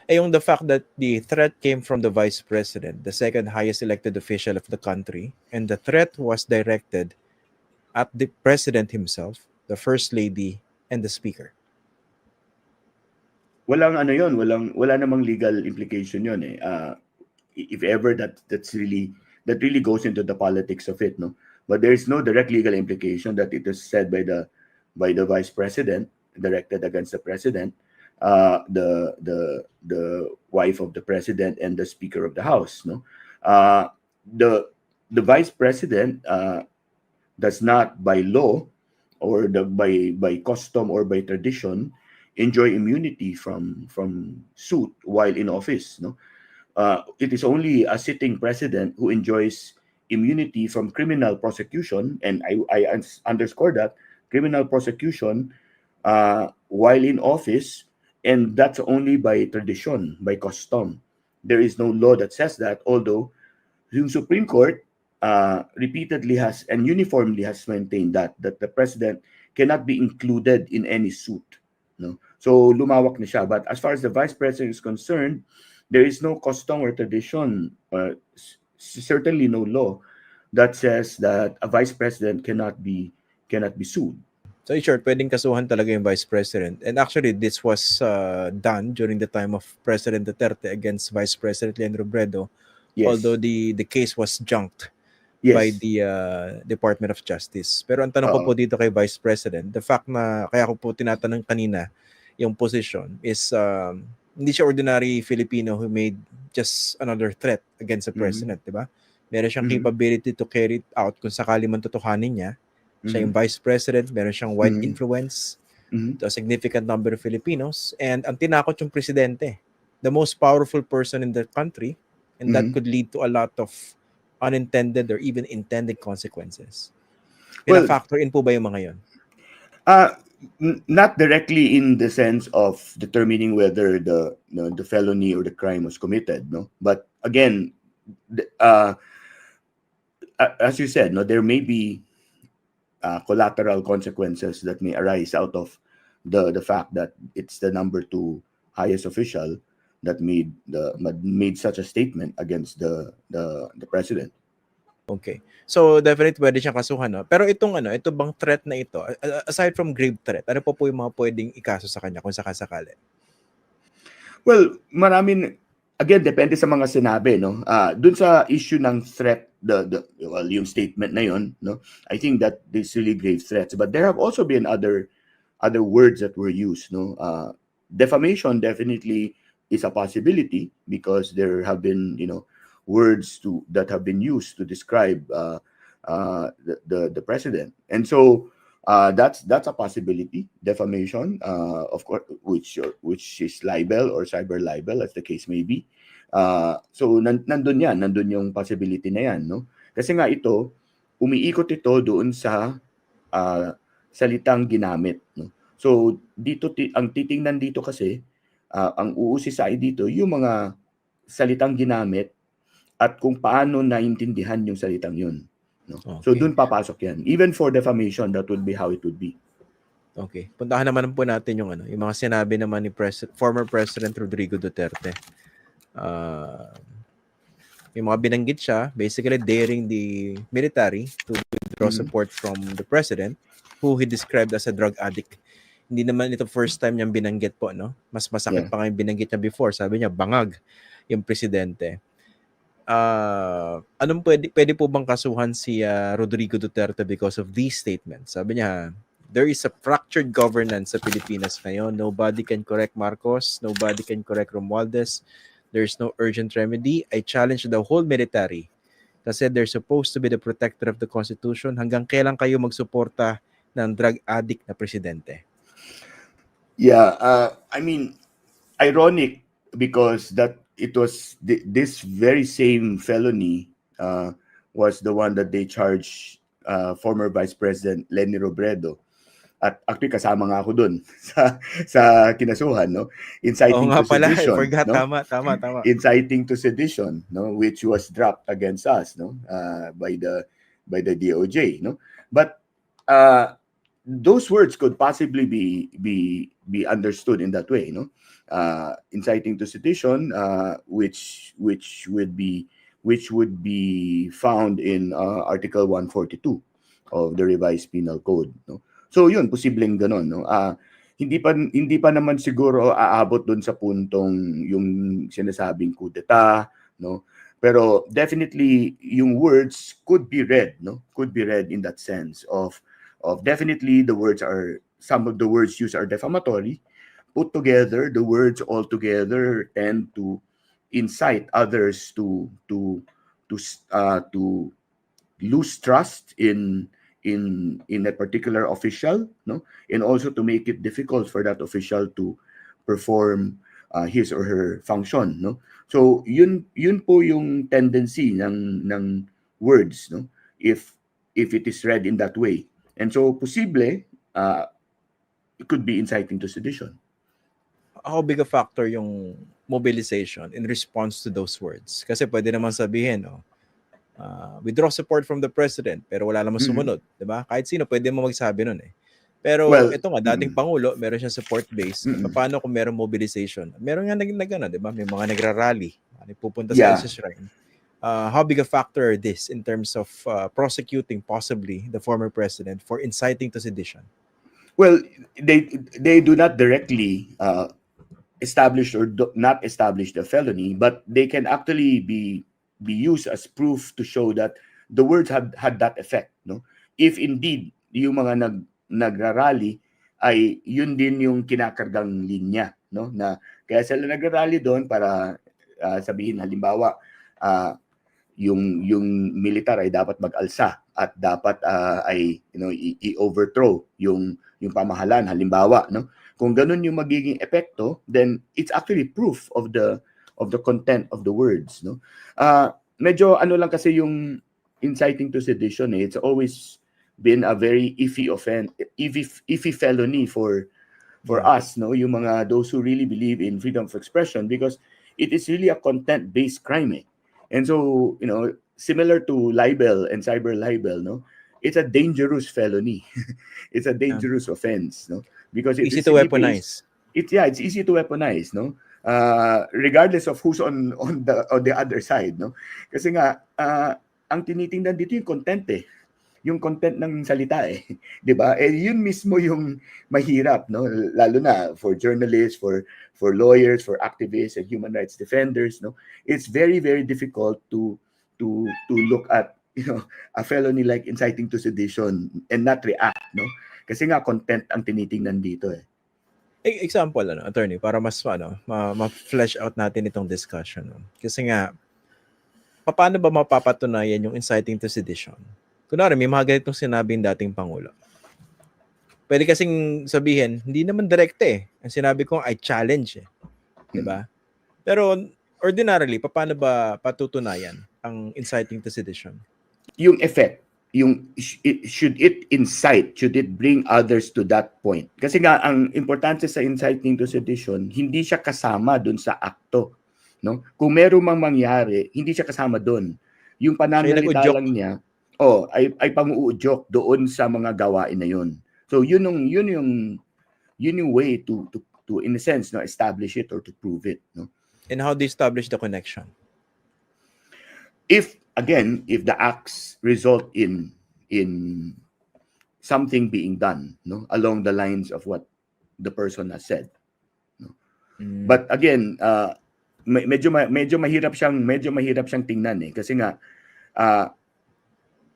yung the fact that the threat came from the vice president, the second highest elected official of the country, and the threat was directed at the president himself, the first lady, and the speaker. Walang ano yon, wala namang legal implication yon eh. If ever that really goes into the politics of it, no. But there is no direct legal implication that it is said by the vice president, directed against the president, the wife of the president, and the speaker of the house, no. Uh, the vice president does not, by law or by custom or by tradition, enjoy immunity from suit while in office, no. It is only a sitting president who enjoys immunity from criminal prosecution, and I underscore that, criminal prosecution while in office, and that's only by tradition, by custom. There is no law that says that, although the Supreme Court repeatedly has and uniformly has maintained that the president cannot be included in any suit. No? So lumawak na siya. But as far as the vice president is concerned, there is no custom or tradition, certainly no law that says that a vice president cannot be sued. So in short, pwedeng kasuhan talaga yung vice president. And actually, this was done during the time of President Duterte against Vice President Leandro Bredo, Yes. although the case was junked Yes. by the Department of Justice. Pero ang tanong ko po dito kay Vice President, the fact na, kaya ko po tinatanong kanina, yung position is, hindi siya ordinary Filipino who made just another threat against the president, di ba? Meron siyang capability to carry it out kung sakali man totohanin niya. Siya yung vice president, meron siyang wide influence to a significant number of Filipinos, and ang tinakot yung presidente, the most powerful person in the country, and that could lead to a lot of unintended or even intended consequences. Pina-factor in po ba yung mga yun? Not directly in the sense of determining whether the felony or the crime was committed, no. But again, as you said, no, there may be collateral consequences that may arise out of the fact that it's the number 2 highest official that made such a statement against the president. Okay. So definitely pwede siyang kasuhan, no? Pero ito bang threat na ito, aside from grave threat, ano po yung mga pwedeng ikaso sa kanya kung sakasakali? Well, maraming, again, depende sa mga sinabi, no. Dun sa issue ng threat, yung statement na yun, no. I think that these really grave threats, but there have also been other words that were used, no. Defamation definitely is a possibility because there have been, words that have been used to describe the president, and so that's a possibility. Defamation, of course, which is libel or cyber libel, as the case may be. So nandun yung possibility na yan, no? Kasi nga umiikot ito doon sa salitang ginamit, no? So dito ang titingnan dito kasi, ang uusisay dito yung mga salitang ginamit at kung paano naintindihan yung salitang yun, no? Okay. So doon papasok yan. Even for defamation, that would be how it would be. Okay. Puntahan naman po natin yung yung mga sinabi naman ni former President Rodrigo Duterte. Yung mga binanggit siya, basically daring the military to withdraw support from the president, who he described as a drug addict. Hindi naman ito first time niyang binanggit po, no? Mas masakit pa nga yung binanggit niya before. Sabi niya, bangag yung presidente. Anong pwede po bang kasuhan si Rodrigo Duterte because of these statements? Sabi niya, there is a fractured governance sa Pilipinas ngayon. Nobody can correct Marcos. Nobody can correct Romualdez. There's no urgent remedy. I challenge the whole military. Kasi they're supposed to be the protector of the Constitution. Hanggang kailan kayo magsuporta ng drug addict na presidente? Yeah, I mean, ironic because that it was this very same felony was the one that they charged former Vice President Leni Robredo. At actually kasama nga ako dun sa kinasuhan, no? Inciting to sedition. I forgot, no? Tama. Inciting to sedition, no, which was dropped against us, no, by the DOJ, no. But those words could possibly be understood in that way, no? Inciting to sedition, which would be found in Article 142 of the Revised Penal Code, no? So yun, posibleng ganon, no? Hindi pa naman siguro aabot doon sa puntong yung sinasabing coup d'etat, no? Pero definitely yung words could be read, no? Could be read in that sense of definitely some of the words used are defamatory. Put together, the words all together tend to incite others to lose trust in a particular official, no, and also to make it difficult for that official to perform his or her function, no. So yun po yung tendency ng words, no, if it is read in that way. And so posible it could be inciting to sedition. How big a factor yung mobilization in response to those words? Kasi pwede naman sabihin, withdraw support from the president, pero wala naman sumunod, di ba? Kahit sino pwede mo magsabi nun eh. Pero ito nga, dating Pangulo, meron siyang support base. Paano kung meron mobilization? Meron nga di ba? May mga nagrarally, pupunta sa shrine. How big a factor this in terms of prosecuting possibly the former president for inciting to sedition? Well, they do not directly establish or not establish the felony, but they can actually be used as proof to show that the words had that effect, no? If indeed yung mga nagrarally ay yun din yung kinakargang linya, no? Na kaya sila nagrarally doon para sabihin halimbawa yung militar ay dapat mag-alsa at dapat ay i-overthrow yung pamahalaan halimbawa, no? Kung ganun yung magiging epekto, then it's actually proof of the content of the words, no? Medyo ano lang kasi yung inciting to sedition, it's always been a very iffy felony for us, no, yung mga those who really believe in freedom of expression, because it is really a content-based crime, eh. And so, similar to libel and cyber libel, no, it's a dangerous felony. It's a dangerous offense, no, because it's easy to weaponize. It's easy to weaponize, no. Regardless of who's on the other side, no? Kasi nga ang tinitingnan dito yung content, eh. Yung content ng salita, eh. 'Di ba? Eh yun mismo yung mahirap, no? Lalo na for journalists, for lawyers, for activists and human rights defenders, no? It's very, very difficult to look at, a felony like inciting to sedition and not react, no? Kasi nga content ang tinitingnan dito, eh. Example, attorney, para mas ma-flesh out natin itong discussion. No? Kasi nga, paano ba mapapatunayan yung inciting to sedition? Kunwari, may mga ganitong sinabing dating Pangulo. Pwede kasing sabihin, hindi naman direkte eh. Ang sinabi ko, I challenge eh. Diba? Pero ordinarily, paano ba patutunayan ang inciting to sedition? Yung effect. Should it bring others to that point? Kasi nga ang importante sa inciting to sedition, hindi siya kasama dun sa akto, no? Kung meron mang mangyari, hindi siya kasama dun. Yung pananalita lang niya, ay pang-uudyok doon sa mga gawain na yun. So yun yung way to in a sense, no, establish it or to prove it, no? And how do you establish the connection? If the acts result in something being done, no, along the lines of what the person has said, no. But again, medyo mahirap siyang tingnan, eh, kasi nga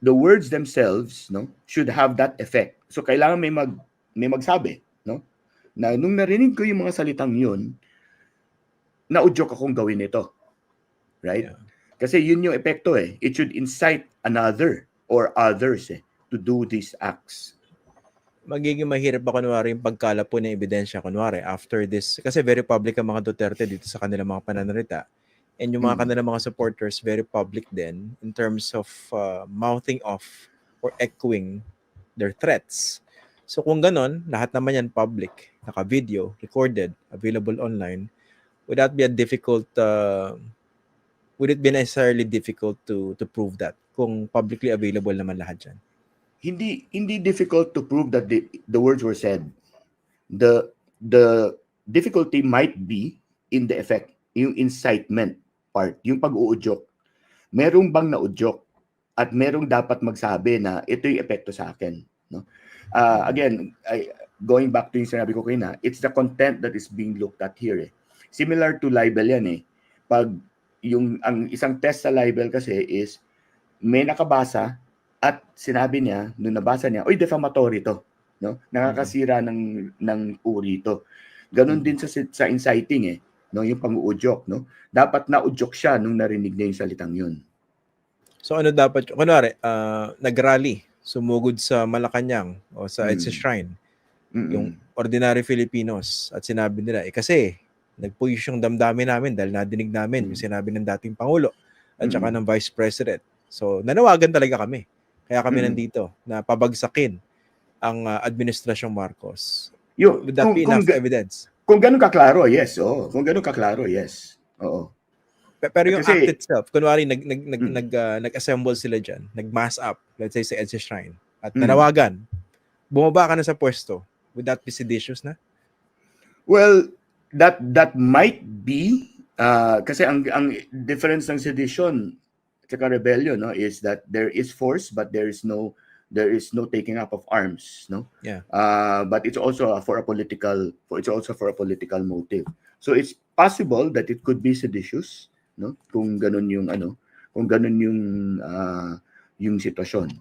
the words themselves, no, should have that effect. So kailangan may magsabi, no, na nung narinig ko yung mga salitang yun, naudyok akong gawin ito, right? Yeah. Kasi yun yung epekto, eh. It should incite another or others, eh, to do these acts. Magiging mahirap ba kunwari yung pagkalap po ng ebidensya, kunwari after this, kasi very public ang mga Duterte dito sa kanilang mga pananalita, and yung mga kanilang mga supporters very public din in terms of mouthing off or echoing their threats. So kung ganon, lahat naman yan public, naka-video, recorded, available online, would that be a difficult would it be necessarily difficult to prove that kung publicly available naman lahat dyan? hindi difficult to prove that the words were said. The difficulty might be in the effect, yung incitement part, yung pag-uudyok. Merong bang naudyok at merong dapat magsabi na ito yung epekto sa akin, no? Again, going back to yung sinabi ko kanina, it's the content that is being looked at here. Similar to libel yan eh. Pag ang isang test sa libel kasi is may nakabasa at sinabi niya, nung nabasa niya, oy, defamatory to, no? Nakakasira ng uri to. Ganon din sa inciting eh, no? Yung pang-uudyok, no? Dapat naudyok siya nung narinig niya yung salitang yun. So ano dapat, kunwari, nag-rally, sumugod sa Malacanang o sa EDSA Shrine, yung ordinary Filipinos, at sinabi nila, kasi nag-push yung damdamin namin dahil nadinig namin yung sinabi ng dating Pangulo at saka ng Vice President. So nanawagan talaga kami. Kaya kami nandito na pabagsakin ang Administrasyong Marcos. Would that be enough evidence? Kung ganun kaklaro, yes. Oo. Kung ganun kaklaro, yes. Oo. Pero yung act itself, kunwari nag-assemble sila dyan, nag-mass up, let's say sa EDSA Shrine, at nanawagan, bumaba ka na sa pwesto, would that be seditious na? Well, that might be, kasi ang difference ng sedition at rebellion, no, is that there is force but there is no taking up of arms, no? Yeah. But it's also for a political motive. So it's possible that it could be seditious, no? Kung ganun yung sitwasyon.